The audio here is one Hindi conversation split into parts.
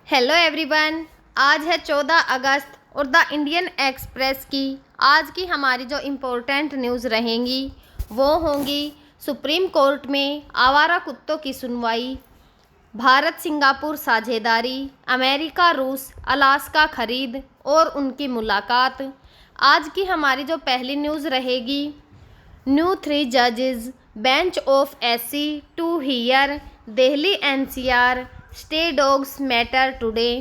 Hello everyone. आज है 14 अगस्त और द इंडियन एक्सप्रेस की आज की हमारी जो इम्पोर्टेंट न्यूज़ रहेंगी वो होंगी सुप्रीम कोर्ट में आवारा कुत्तों की सुनवाई, भारत सिंगापुर साझेदारी, अमेरिका रूस अलास्का खरीद और उनकी मुलाकात। आज की हमारी जो पहली न्यूज़ रहेगी, न्यू 3 जजेस bench of SC to hear Delhi NCR stay dogs matter today.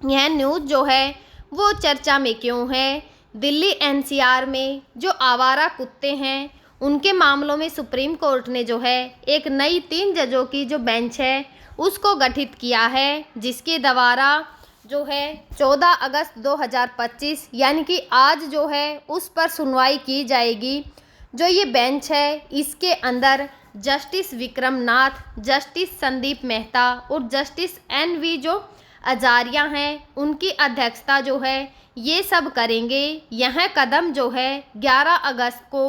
यह न्यूज़ जो है वो चर्चा में क्यों है? दिल्ली एनसीआर में जो आवारा कुत्ते हैं उनके मामलों में सुप्रीम कोर्ट ने जो है एक नई 3 जजों की जो बेंच है उसको गठित किया है, जिसके द्वारा जो है 14 अगस्त 2025 यानी कि आज जो है उस पर सुनवाई की जाएगी। जो ये बेंच है इसके अंदर जस्टिस विक्रम नाथ, जस्टिस संदीप मेहता और जस्टिस एन.वी. जो आचार्य हैं उनकी अध्यक्षता जो है ये सब करेंगे। यह कदम जो है 11 अगस्त को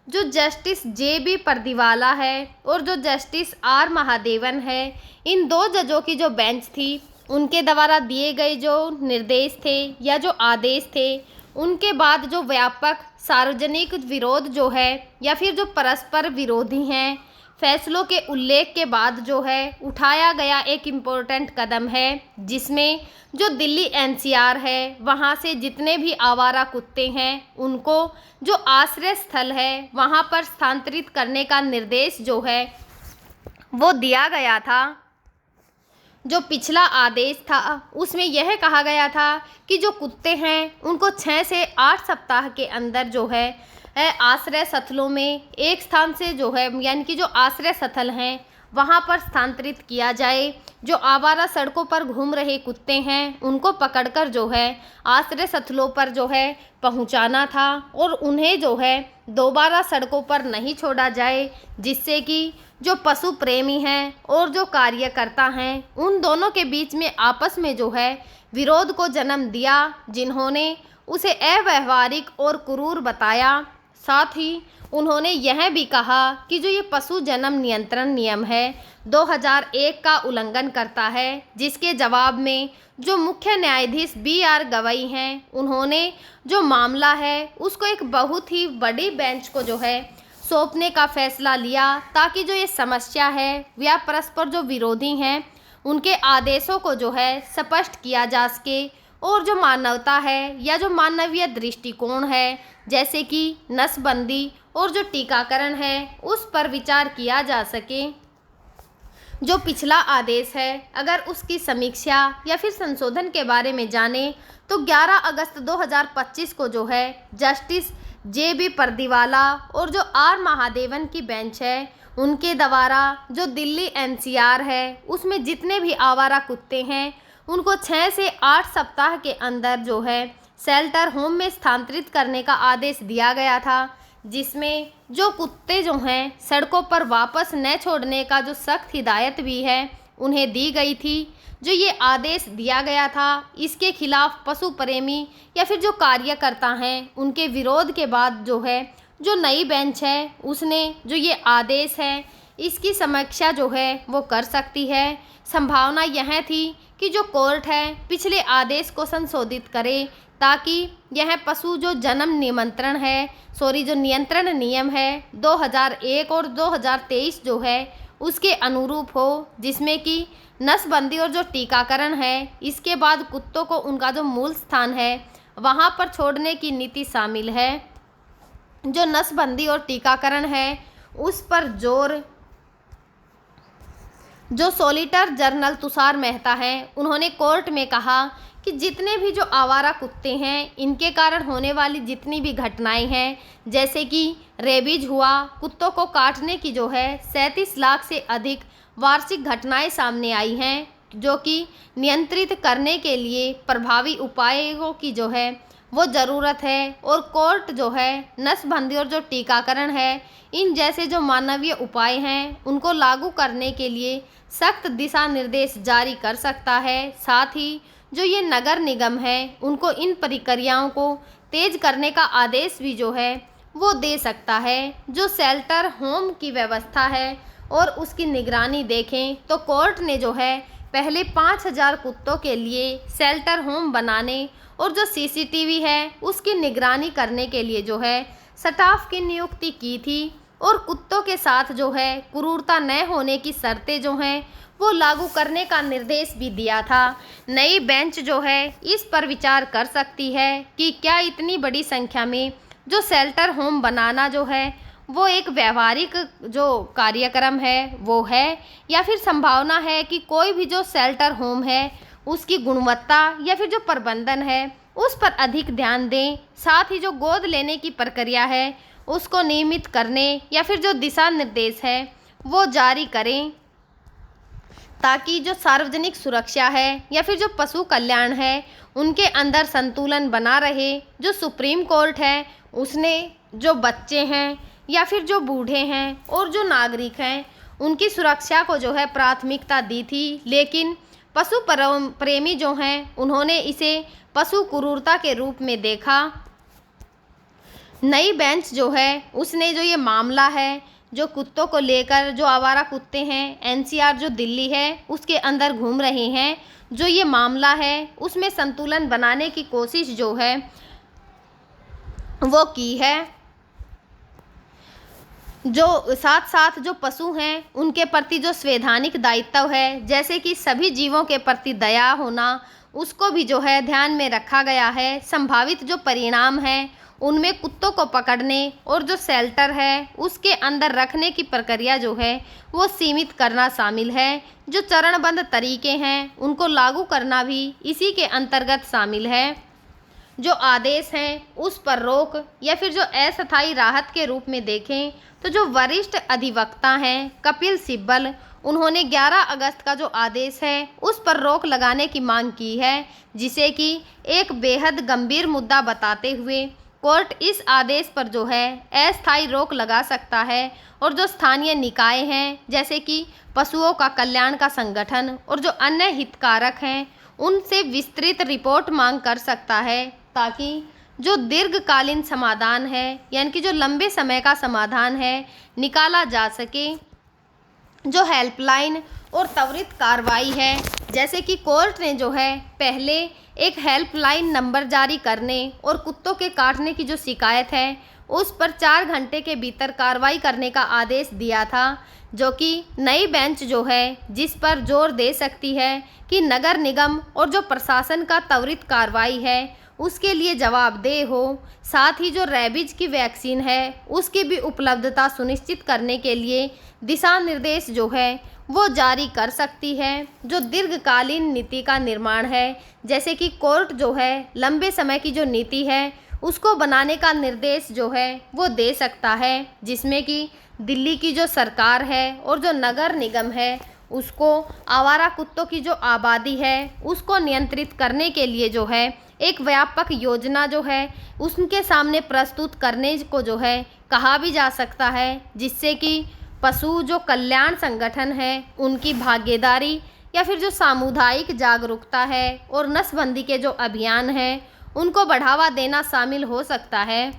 जो जस्टिस जे.बी. परदीवाला है और जो जस्टिस आर. महादेवन है, इन 2 जजों की जो बेंच थी उनके द्वारा दिए गए जो निर्देश थे या जो आदेश थे उनके बाद जो व्यापक सार्वजनिक विरोध जो है या फिर जो परस्पर विरोधी हैं फैसलों के उल्लेख के बाद जो है उठाया गया एक इम्पोर्टेंट कदम है, जिसमें जो दिल्ली एनसीआर है वहाँ से जितने भी आवारा कुत्ते हैं उनको जो आश्रय स्थल है वहाँ पर स्थानांतरित करने का निर्देश जो है वो दिया गया था। जो पिछला आदेश था उसमें यह कहा गया था कि जो कुत्ते हैं उनको 6 से 8 सप्ताह के अंदर जो है आश्रय स्थलों में एक स्थान से जो है यानी कि जो आश्रय स्थल हैं वहाँ पर स्थानांतरित किया जाए। जो आवारा सड़कों पर घूम रहे कुत्ते हैं उनको पकड़कर जो है आश्रय स्थलों पर जो है पहुँचाना था और उन्हें जो है दोबारा सड़कों पर नहीं छोड़ा जाए, जिससे कि जो पशु प्रेमी हैं और जो कार्यकर्ता हैं उन दोनों के बीच में आपस में जो है विरोध को जन्म दिया, जिन्होंने उसे अव्यावहारिक और क्रूर बताया। साथ ही उन्होंने यह भी कहा कि जो ये पशु जन्म नियंत्रण नियम है 2001 का उल्लंघन करता है, जिसके जवाब में जो मुख्य न्यायाधीश बी.आर. गवई हैं उन्होंने जो मामला है उसको एक बहुत ही बड़ी बेंच को जो है सौंपने का फैसला लिया, ताकि जो ये समस्या है या परस्पर जो विरोधी हैं उनके आदेशों को जो है स्पष्ट किया जा सके और जो मानवता है या जो मानवीय दृष्टिकोण है जैसे कि नसबंदी और जो टीकाकरण है उस पर विचार किया जा सके। जो पिछला आदेश है अगर उसकी समीक्षा या फिर संशोधन के बारे में जाने तो 11 अगस्त 2025 को जो है जस्टिस जे.बी. परदीवाला और जो आर. महादेवन की बेंच है उनके द्वारा जो दिल्ली एनसीआर है उसमें जितने भी आवारा कुत्ते हैं उनको 6 से 8 सप्ताह के अंदर जो है शेल्टर होम में स्थानांतरित करने का आदेश दिया गया था, जिसमें जो कुत्ते जो हैं सड़कों पर वापस न छोड़ने का जो सख्त हिदायत भी है उन्हें दी गई थी। जो ये आदेश दिया गया था इसके खिलाफ पशु प्रेमी या फिर जो कार्यकर्ता हैं उनके विरोध के बाद जो है जो नई बेंच है उसने जो ये आदेश है इसकी समीक्षा जो है वो कर सकती है। संभावना यह थी कि जो कोर्ट है पिछले आदेश को संशोधित करे, ताकि यह पशु जो जन्म जो नियंत्रण नियम है 2001 और 2023 जो है उसके अनुरूप हो, जिसमें कि नसबंदी और जो टीकाकरण है इसके बाद कुत्तों को उनका जो मूल स्थान है वहाँ पर छोड़ने की नीति शामिल है। जो नसबंदी और टीकाकरण है उस पर जोर जो सॉलिटर जनरल तुषार मेहता हैं उन्होंने कोर्ट में कहा कि जितने भी जो आवारा कुत्ते हैं इनके कारण होने वाली जितनी भी घटनाएं हैं जैसे कि रेबीज हुआ, कुत्तों को काटने की जो है 37 लाख से अधिक वार्षिक घटनाएं सामने आई हैं, जो कि नियंत्रित करने के लिए प्रभावी उपायों की जो है वो ज़रूरत है। और कोर्ट जो है नसबंदी और जो टीकाकरण है इन जैसे जो मानवीय उपाय हैं उनको लागू करने के लिए सख्त दिशा निर्देश जारी कर सकता है। साथ ही जो ये नगर निगम है उनको इन प्रक्रियाओं को तेज करने का आदेश भी जो है वो दे सकता है। जो शेल्टर होम की व्यवस्था है और उसकी निगरानी देखें तो कोर्ट ने जो है पहले 5,000 कुत्तों के लिए शेल्टर होम बनाने और जो सीसीटीवी है उसकी निगरानी करने के लिए जो है स्टाफ की नियुक्ति की थी और कुत्तों के साथ जो है क्रूरता न होने की शर्तें जो हैं वो लागू करने का निर्देश भी दिया था। नई बेंच जो है इस पर विचार कर सकती है कि क्या इतनी बड़ी संख्या में जो शेल्टर होम बनाना जो है वो एक व्यवहारिक जो कार्यक्रम है वो है, या फिर संभावना है कि कोई भी जो शेल्टर होम है उसकी गुणवत्ता या फिर जो प्रबंधन है उस पर अधिक ध्यान दें। साथ ही जो गोद लेने की प्रक्रिया है उसको नियमित करने या फिर जो दिशा निर्देश है वो जारी करें, ताकि जो सार्वजनिक सुरक्षा है या फिर जो पशु कल्याण है उनके अंदर संतुलन बना रहे। जो सुप्रीम कोर्ट है उसने जो बच्चे हैं या फिर जो बूढ़े हैं और जो नागरिक हैं उनकी सुरक्षा को जो है प्राथमिकता दी थी, लेकिन पशु प्रेमी जो हैं उन्होंने इसे पशु क्रूरता के रूप में देखा। नई बेंच जो है उसने जो ये मामला है जो कुत्तों को लेकर, जो आवारा कुत्ते हैं एनसीआर जो दिल्ली है उसके अंदर घूम रहे हैं, जो ये मामला है उसमें संतुलन बनाने की कोशिश जो है वो की है। जो साथ साथ जो पशु हैं उनके प्रति जो संवैधानिक दायित्व है, जैसे कि सभी जीवों के प्रति दया होना, उसको भी जो है ध्यान में रखा गया है। संभावित जो परिणाम हैं उनमें कुत्तों को पकड़ने और जो शेल्टर है उसके अंदर रखने की प्रक्रिया जो है वो सीमित करना शामिल है। जो चरणबद्ध तरीके हैं उनको लागू करना भी इसी के अंतर्गत शामिल है। जो आदेश हैं उस पर रोक या फिर जो अस्थायी राहत के रूप में देखें तो जो वरिष्ठ अधिवक्ता हैं कपिल सिब्बल, उन्होंने 11 अगस्त का जो आदेश है उस पर रोक लगाने की मांग की है, जिसे कि एक बेहद गंभीर मुद्दा बताते हुए कोर्ट इस आदेश पर जो है अस्थायी रोक लगा सकता है। और जो स्थानीय निकाय हैं जैसे कि पशुओं का कल्याण का संगठन और जो अन्य हितधारक हैं उनसे विस्तृत रिपोर्ट मांग कर सकता है, ताकि जो दीर्घकालीन समाधान है यानी कि जो लंबे समय का समाधान है निकाला जा सके। जो हेल्पलाइन और त्वरित कार्रवाई है, जैसे कि कोर्ट ने जो है पहले एक हेल्पलाइन नंबर जारी करने और कुत्तों के काटने की जो शिकायत है उस पर 4 घंटे के भीतर कार्रवाई करने का आदेश दिया था, जो कि नई बेंच जो है जिस पर जोर दे सकती है कि नगर निगम और जो प्रशासन का त्वरित कार्रवाई है उसके लिए जवाबदेह हो। साथ ही जो रेबीज की वैक्सीन है उसकी भी उपलब्धता सुनिश्चित करने के लिए दिशा निर्देश जो है वो जारी कर सकती है। जो दीर्घकालीन नीति का निर्माण है, जैसे कि कोर्ट जो है लंबे समय की जो नीति है उसको बनाने का निर्देश जो है वो दे सकता है, जिसमें कि दिल्ली की जो सरकार है और जो नगर निगम है उसको आवारा कुत्तों की जो आबादी है उसको नियंत्रित करने के लिए जो है एक व्यापक योजना जो है उनके सामने प्रस्तुत करने को जो है कहा भी जा सकता है, जिससे कि पशु जो कल्याण संगठन है उनकी भागीदारी या फिर जो सामुदायिक जागरूकता है और नसबंदी के जो अभियान हैं उनको बढ़ावा देना शामिल हो सकता है।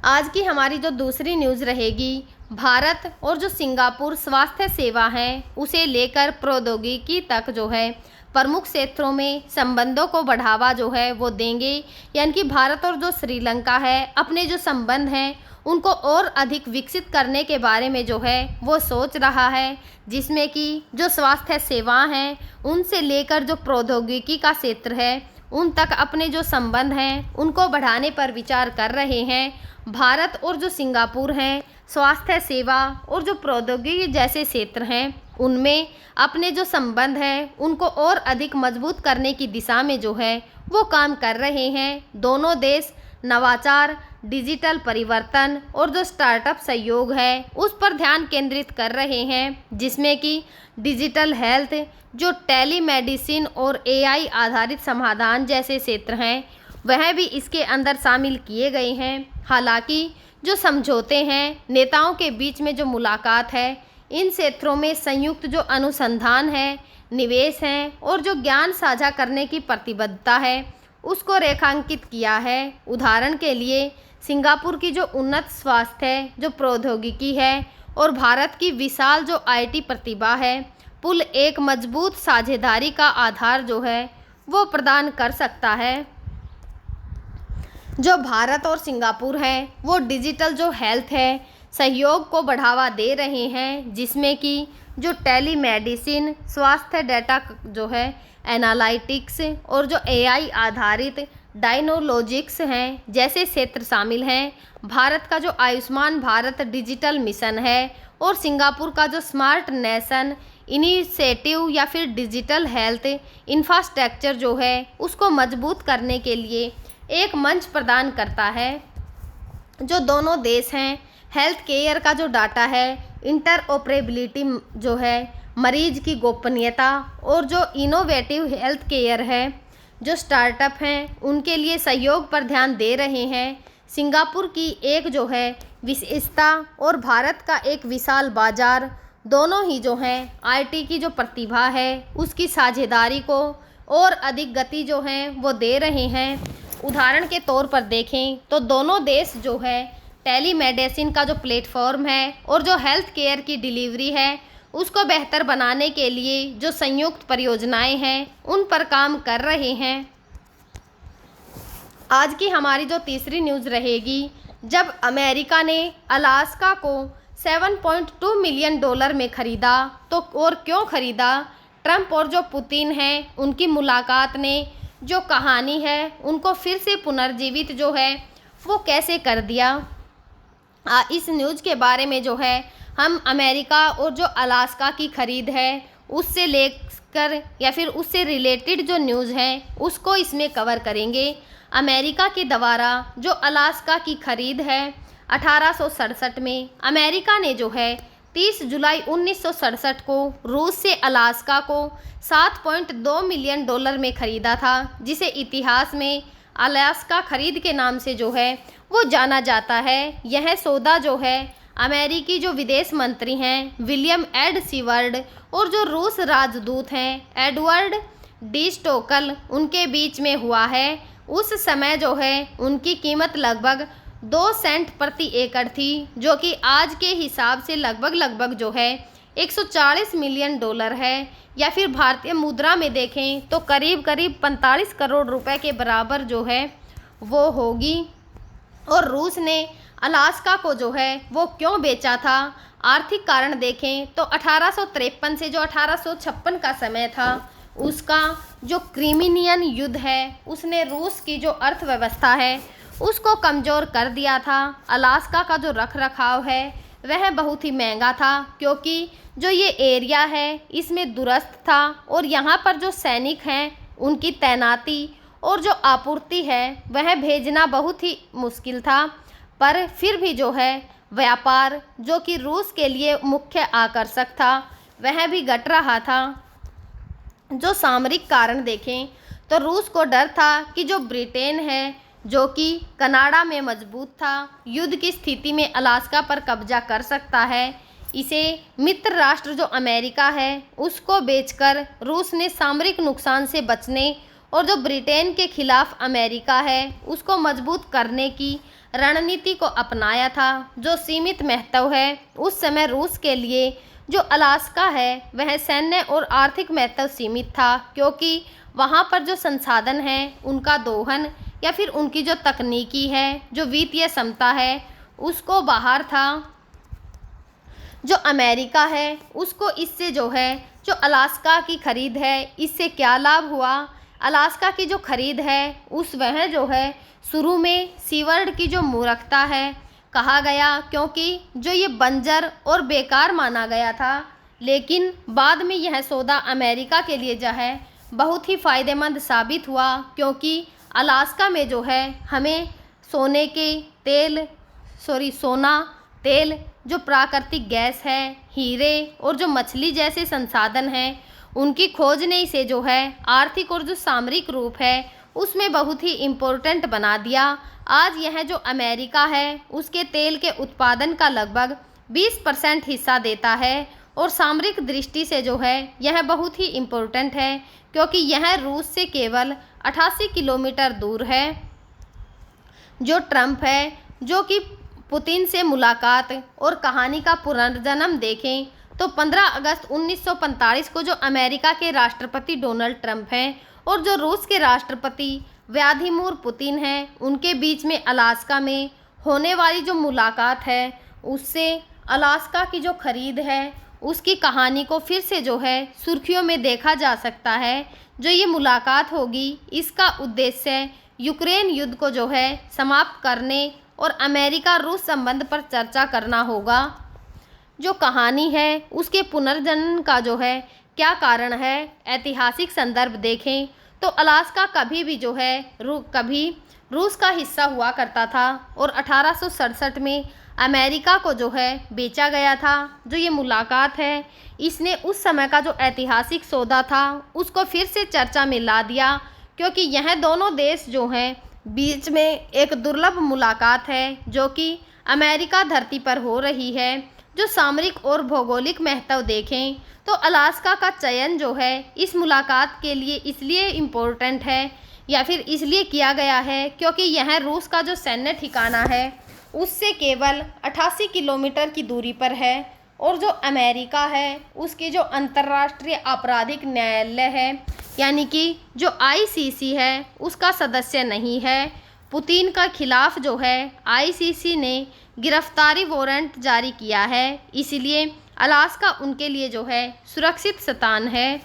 आज की हमारी जो दूसरी न्यूज़ रहेगी, भारत और जो सिंगापुर स्वास्थ्य सेवा है उसे लेकर प्रौद्योगिकी तक जो है प्रमुख क्षेत्रों में संबंधों को बढ़ावा जो है वो देंगे। यानी कि भारत और जो श्रीलंका है अपने जो संबंध हैं उनको और अधिक विकसित करने के बारे में जो है वो सोच रहा है, जिसमें कि जो स्वास्थ्य सेवा हैं उनसे लेकर जो प्रौद्योगिकी का क्षेत्र है उन तक अपने जो संबंध हैं उनको बढ़ाने पर विचार कर रहे हैं। भारत और जो सिंगापुर हैं स्वास्थ्य सेवा और जो प्रौद्योगिकी जैसे क्षेत्र हैं उनमें अपने जो संबंध हैं उनको और अधिक मजबूत करने की दिशा में जो है वो काम कर रहे हैं। दोनों देश नवाचार, डिजिटल परिवर्तन और जो स्टार्टअप सहयोग है उस पर ध्यान केंद्रित कर रहे हैं, जिसमें कि डिजिटल हेल्थ, जो टेलीमेडिसिन और एआई आधारित समाधान जैसे क्षेत्र हैं वह भी इसके अंदर शामिल किए गए हैं। हालांकि जो समझौते हैं, नेताओं के बीच में जो मुलाकात है, इन क्षेत्रों में संयुक्त जो अनुसंधान है, निवेश हैं और जो ज्ञान साझा करने की प्रतिबद्धता है उसको रेखांकित किया है। उदाहरण के लिए सिंगापुर की जो उन्नत स्वास्थ्य जो प्रौद्योगिकी है और भारत की विशाल जो आईटी प्रतिभा है पुल एक मजबूत साझेदारी का आधार जो है वो प्रदान कर सकता है। जो भारत और सिंगापुर हैं वो डिजिटल जो हेल्थ है सहयोग को बढ़ावा दे रहे हैं, जिसमें कि जो टेलीमेडिसिन, स्वास्थ्य डेटा जो है एनालिटिक्स और जो एआई आधारित डायग्नोस्टिक्स हैं जैसे क्षेत्र शामिल हैं। भारत का जो आयुष्मान भारत डिजिटल मिशन है और सिंगापुर का जो स्मार्ट नेशन इनिशिएटिव या फिर डिजिटल हेल्थ इंफ्रास्ट्रक्चर जो है उसको मजबूत करने के लिए एक मंच प्रदान करता है। जो दोनों देश हैं हेल्थ केयर का जो डाटा है, इंटरऑपरेबिलिटी जो है, मरीज की गोपनीयता और जो इनोवेटिव हेल्थ केयर है, जो स्टार्टअप हैं उनके लिए सहयोग पर ध्यान दे रहे हैं। सिंगापुर की एक जो है विशेषता और भारत का एक विशाल बाजार दोनों ही जो हैं आईटी की जो प्रतिभा है उसकी साझेदारी को और अधिक गति जो है वो दे रहे हैं। उदाहरण के तौर पर देखें तो दोनों देश जो है टेलीमेडिसिन का जो प्लेटफॉर्म है और जो हेल्थ केयर की डिलीवरी है उसको बेहतर बनाने के लिए जो संयुक्त परियोजनाएं हैं उन पर काम कर रहे हैं। आज की हमारी जो तीसरी न्यूज़ रहेगी, जब अमेरिका ने अलास्का को $7.2 मिलियन में खरीदा तो और क्यों खरीदा। ट्रंप और जो पुतिन हैं उनकी मुलाकात ने जो कहानी है उनको फिर से पुनर्जीवित जो है वो कैसे कर दिया। इस न्यूज़ के बारे में जो है हम अमेरिका और जो अलास्का की खरीद है उससे लेकर या फिर उससे रिलेटेड जो न्यूज़ हैं उसको इसमें कवर करेंगे। अमेरिका के द्वारा जो अलास्का की खरीद है 1867 में अमेरिका ने जो है 30 जुलाई 1967 को रूस से अलास्का को $7.2 मिलियन में खरीदा था, जिसे इतिहास में अलास्का खरीद के नाम से जो है वो जाना जाता है। यह सौदा जो है अमेरिकी जो विदेश मंत्री हैं विलियम एड सीवर्ड और जो रूस राजदूत हैं एडवर्ड डी स्टोकल उनके बीच में हुआ है। उस समय जो है उनकी कीमत लगभग 2 सेंट प्रति एकड़ थी, जो कि आज के हिसाब से लगभग जो है $140 मिलियन है, या फिर भारतीय मुद्रा में देखें तो करीब 45 करोड़ रुपए के बराबर जो है वो होगी। और रूस ने अलास्का को जो है वो क्यों बेचा था, आर्थिक कारण देखें तो 1853 से जो 1856 का समय था उसका जो क्रिमिनियन युद्ध है उसने रूस की जो अर्थव्यवस्था है उसको कमज़ोर कर दिया था। अलास्का का जो रखरखाव है वह बहुत ही महंगा था, क्योंकि जो ये एरिया है इसमें दूरस्थ था और यहाँ पर जो सैनिक हैं उनकी तैनाती और जो आपूर्ति है वह भेजना बहुत ही मुश्किल था। पर फिर भी जो है व्यापार जो कि रूस के लिए मुख्य आकर्षक था वह भी घट रहा था। जो सामरिक कारण देखें तो रूस को डर था कि जो ब्रिटेन है जो कि कनाडा में मजबूत था, युद्ध की स्थिति में अलास्का पर कब्जा कर सकता है। इसे मित्र राष्ट्र जो अमेरिका है उसको बेचकर रूस ने सामरिक नुकसान से बचने और जो ब्रिटेन के खिलाफ अमेरिका है उसको मजबूत करने की रणनीति को अपनाया था। जो सीमित महत्व है उस समय रूस के लिए जो अलास्का है वह सैन्य और आर्थिक महत्व सीमित था, क्योंकि वहाँ पर जो संसाधन हैं उनका दोहन या फिर उनकी जो तकनीकी है जो वित्तीय क्षमता है उसको बाहर था। जो अमेरिका है उसको इससे जो है जो अलास्का की खरीद है इससे क्या लाभ हुआ। अलास्का की जो खरीद है उस वह जो है शुरू में सीवर्ड की जो मूर्खता है कहा गया, क्योंकि जो ये बंजर और बेकार माना गया था, लेकिन बाद में यह सौदा अमेरिका के लिए जो है बहुत ही फ़ायदेमंद साबित हुआ, क्योंकि अलास्का में जो है हमें सोना, तेल, जो प्राकृतिक गैस है, हीरे और जो मछली जैसे संसाधन हैं उनकी खोज ने इसे जो है आर्थिक और जो सामरिक रूप है उसमें बहुत ही इम्पोर्टेंट बना दिया। आज यह जो अमेरिका है उसके तेल के उत्पादन का लगभग 20% हिस्सा देता है और सामरिक दृष्टि से जो है यह बहुत ही इम्पोर्टेंट है, क्योंकि यह रूस से केवल 88 किलोमीटर दूर है। जो ट्रंप है जो कि पुतिन से मुलाकात और कहानी का पुनर्जन्म देखें तो 15 अगस्त 1945 को जो अमेरिका के राष्ट्रपति डोनाल्ड ट्रंप हैं और जो रूस के राष्ट्रपति व्लादिमीर पुतिन हैं, उनके बीच में अलास्का में होने वाली जो मुलाकात है, उससे अलास्का की जो खरीद है उसकी कहानी को फिर से जो है सुर्खियों में देखा जा सकता है। जो ये मुलाकात होगी, इसका उद्देश्य यूक्रेन युद्ध को जो है समाप्त करने और अमेरिका रूस संबंध पर चर्चा करना होगा। जो कहानी है उसके पुनर्जनन का जो है क्या कारण है, ऐतिहासिक संदर्भ देखें तो अलास्का कभी भी जो है कभी रूस का हिस्सा हुआ करता था और 1867 में अमेरिका को जो है बेचा गया था। जो ये मुलाकात है, इसने उस समय का जो ऐतिहासिक सौदा था उसको फिर से चर्चा में ला दिया, क्योंकि यह दोनों देश जो हैं बीच में एक दुर्लभ मुलाकात है जो कि अमेरिका धरती पर हो रही है। जो सामरिक और भौगोलिक महत्व देखें तो अलास्का का चयन जो है इस मुलाकात के लिए इसलिए इम्पोर्टेंट है या फिर इसलिए किया गया है क्योंकि यह रूस का जो सैन्य ठिकाना है उससे केवल 88 किलोमीटर की दूरी पर है और जो अमेरिका है उसकी जो अंतर्राष्ट्रीय आपराधिक न्यायालय है यानी कि जो ICC है उसका सदस्य नहीं है। पुतिन का खिलाफ जो है ICC ने गिरफ्तारी वारंट जारी किया है, इसलिए अलास्का उनके लिए जो है सुरक्षित स्थान है।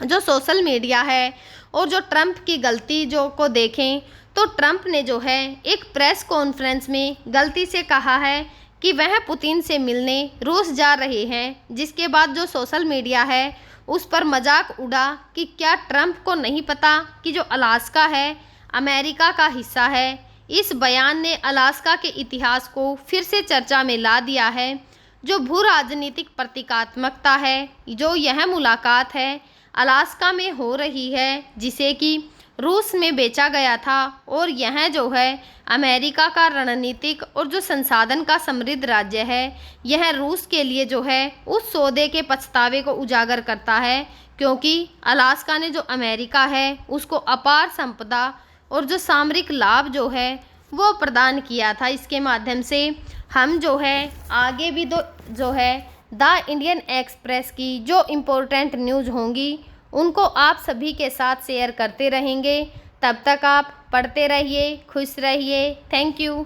जो सोशल मीडिया है और जो ट्रंप की गलती जो को देखें तो ट्रंप ने जो है एक प्रेस कॉन्फ्रेंस में गलती से कहा है कि वह पुतिन से मिलने रूस जा रहे हैं, जिसके बाद जो सोशल मीडिया है उस पर मजाक उड़ा कि क्या ट्रंप को नहीं पता कि जो अलास्का है अमेरिका का हिस्सा है। इस बयान ने अलास्का के इतिहास को फिर से चर्चा में ला दिया है। जो भू राजनीतिक प्रतीकात्मकता है, जो यह मुलाकात है अलास्का में हो रही है, जिसे कि रूस में बेचा गया था और यह जो है अमेरिका का रणनीतिक और जो संसाधन का समृद्ध राज्य है, यह रूस के लिए जो है उस सौदे के पछतावे को उजागर करता है, क्योंकि अलास्का ने जो अमेरिका है उसको अपार संपदा और जो सामरिक लाभ जो है वो प्रदान किया था। इसके माध्यम से हम जो है आगे भी जो है द इंडियन एक्सप्रेस की जो इम्पोर्टेंट न्यूज़ होंगी उनको आप सभी के साथ शेयर करते रहेंगे। तब तक आप पढ़ते रहिए, खुश रहिए। Thank you.